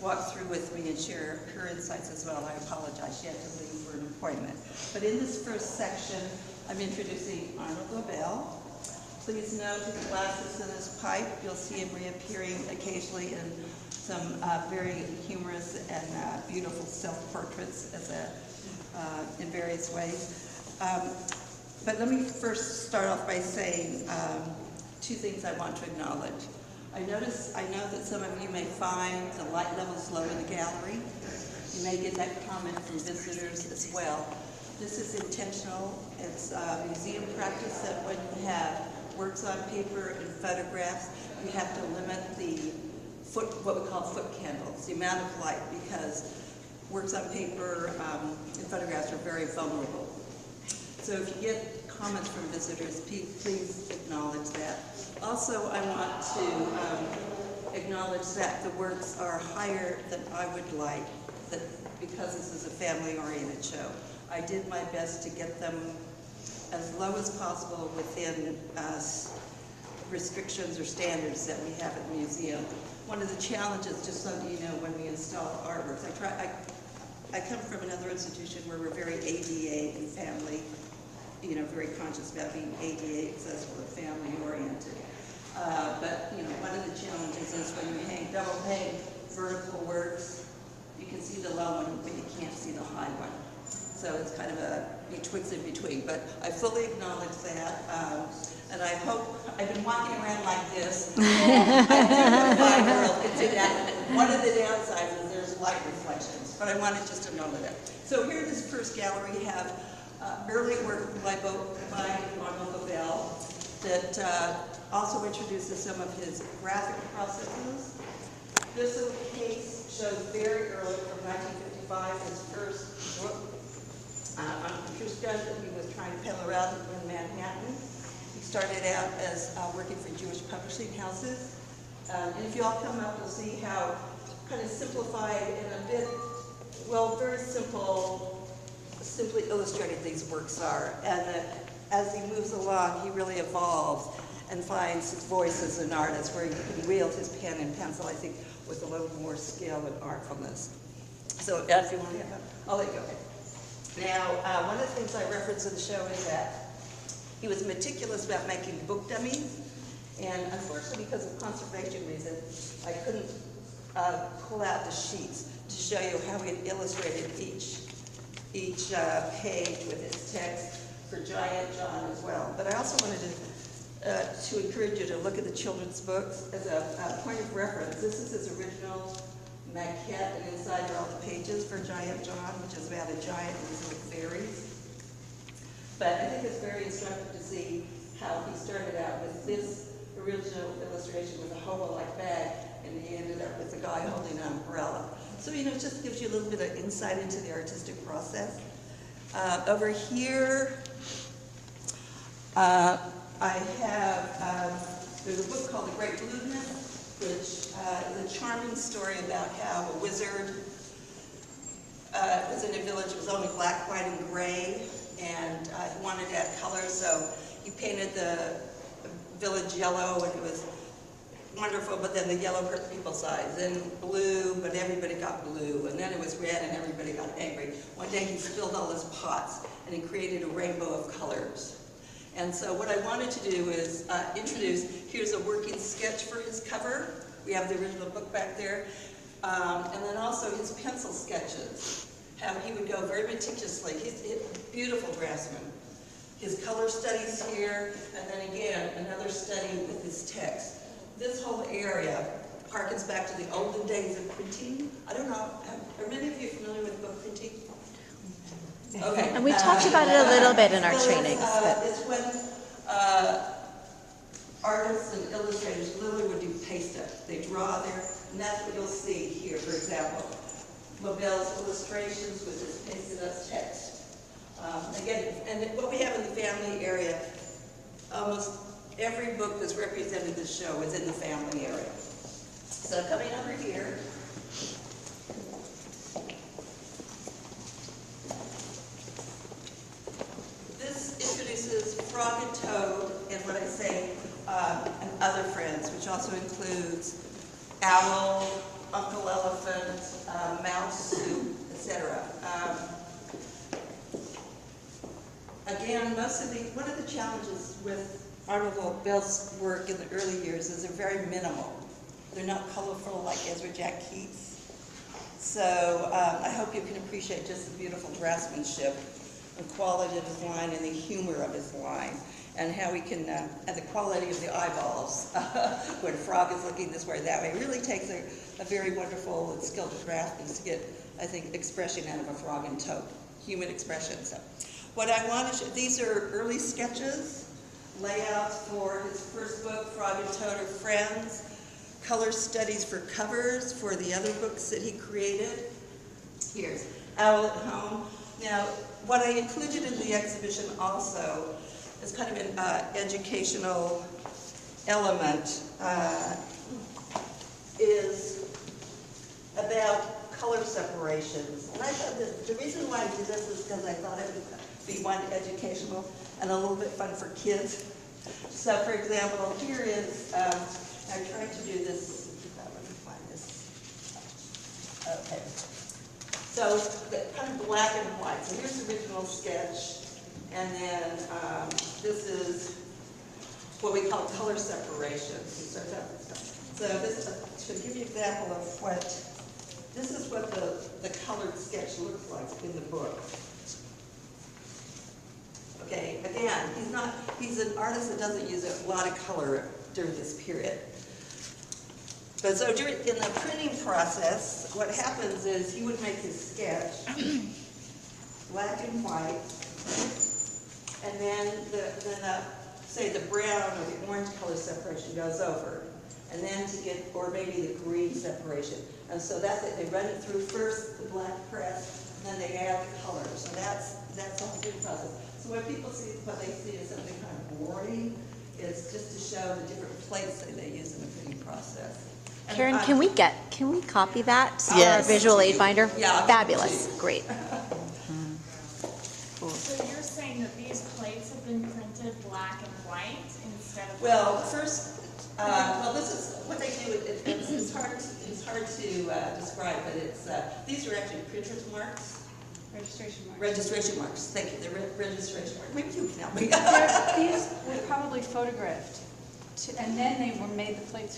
walk through with me and share her insights as well. I apologize, she had to leave for an appointment. But in this first section, I'm introducing Arnold Lobel. Please note his glasses and his pipe. You'll see him reappearing occasionally in some very humorous and beautiful self-portraits in various ways. But let me first start off by saying two things I want to acknowledge. I know that some of you may find the light levels low in the gallery. You may get that comment from visitors as well. This is intentional. It's museum practice that when you have works on paper and photographs, you have to limit the what we call foot candles, the amount of light, because works on paper and photographs are very vulnerable. So if you get comments from visitors, please acknowledge that. Also, I want to acknowledge that the works are higher than I would like, because this is a family-oriented show. I did my best to get them as low as possible within restrictions or standards that we have at the museum. One of the challenges, just so you know, when we install artworks, I come from another institution where we're very ADA and family, very conscious about being ADA accessible and family oriented. But one of the challenges is when you hang double pane vertical works, you can see the low one, but you can't see the high one. So it's kind of a betwixt and between, but I fully acknowledge that, and I hope, I've been walking around like this. One of the downsides is there's light reflections, but I wanted just to know that. So here in this first gallery we have early work by Arnold Lobel that also introduces some of his graphic processes. This little case shows very early, from 1955, his first book on computer stuff that he was trying to peddle around in Manhattan. He started out as working for Jewish publishing houses. And if you all come up, you'll see how kind of simplified and a bit, very simply illustrated these works are. And that as he moves along, he really evolves and finds his voice as an artist, where he can wield his pen and pencil, I think, with a little more skill and artfulness. So if you want to have that, I'll let you go. Now, one of the things I reference in the show is that he was meticulous about making book dummies, and unfortunately, because of conservation reasons, I couldn't pull out the sheets to show you how he had illustrated each page with its text for Giant John as well. But I also wanted to encourage you to look at the children's books as a point of reference. This is his original maquette, and inside are all the pages for Giant John, which is about a giant and his little fairies. But I think it's very instructive to see how he started out with this original illustration with a hobo-like bag, and he ended up with a guy holding an umbrella. So, it just gives you a little bit of insight into the artistic process. Over here, I have, there's a book called The Great Blueness, which is a charming story about how a wizard was in a village. It was only black, white, and gray, and he wanted to add color, so he painted the village yellow, and it was wonderful, but then the yellow hurt people's eyes, and blue, but everybody got blue, and then it was red, and everybody got angry. One day he spilled all his pots, and he created a rainbow of colors. And so what I wanted to do is introduce, here's a working sketch for his cover. We have the original book back there. And then also his pencil sketches, how he would go very meticulously. He's a beautiful draftsman. His color studies here, and then again, another study with his text. This whole area harkens back to the olden days of printing. I don't know, are many of you familiar with book printing? Okay. And we talked about it a little bit in our trainings. It's when artists and illustrators literally would do paste up. They draw there, and that's what you'll see here, for example. Lobel's illustrations with his pasted up text. Again, and what we have in the family area, almost every book that's represented in this show is in the family area. So coming over here, Frog and Toad, and what I say, and other friends, which also includes Owl, Uncle Elephant, etc. Again, one of the challenges with Arnold Lobel's work in the early years is they're very minimal. They're not colorful like Ezra Jack Keats. So I hope you can appreciate just the beautiful draftsmanship and quality of his line and the humor of his line, and how we can, and the quality of the eyeballs when Frog is looking this way or that way. It really takes a very wonderful and skilled draftsman to get, I think, expression out of a frog in tow, human expression. So what I want to show, these are early sketches, layouts for his first book, Frog and Toad Are Friends, color studies for covers for the other books that he created. Here's Owl at Home. Now, what I included in the exhibition also is kind of an educational element, is about color separations. And I thought that the reason why I did this is because I thought it would be one, educational, and a little bit fun for kids. So, for example, here is, I tried to do this, let me find this. Okay. So, the kind of black and white. So here's the original sketch, and then this is what we call color separation. So this, to give you an example of what, this is what the colored sketch looks like in the book. Okay, again, he's an artist that doesn't use a lot of color during this period. But so in the printing process, what happens is he would make his sketch black and white, and then say the brown or the orange color separation goes over, and then to get, or maybe the green separation. And so that's it. They run it through first the black press, and then they add the color. So that's the whole process. So when people see what they see as something kind of boring, it's just to show the different plates that they use in the printing process. And Karen, can we copy that to Yes. our visual aid binder? Yeah, I'll give it Fabulous. to you. Great. So you're saying that these plates have been printed black and white instead of... Well, first, this is what they do. It's hard to describe, but it's these are actually printer's marks. Registration marks. Registration marks. Thank you. They're registration marks. Maybe you can help me. These were probably photographed, and then they were made the plates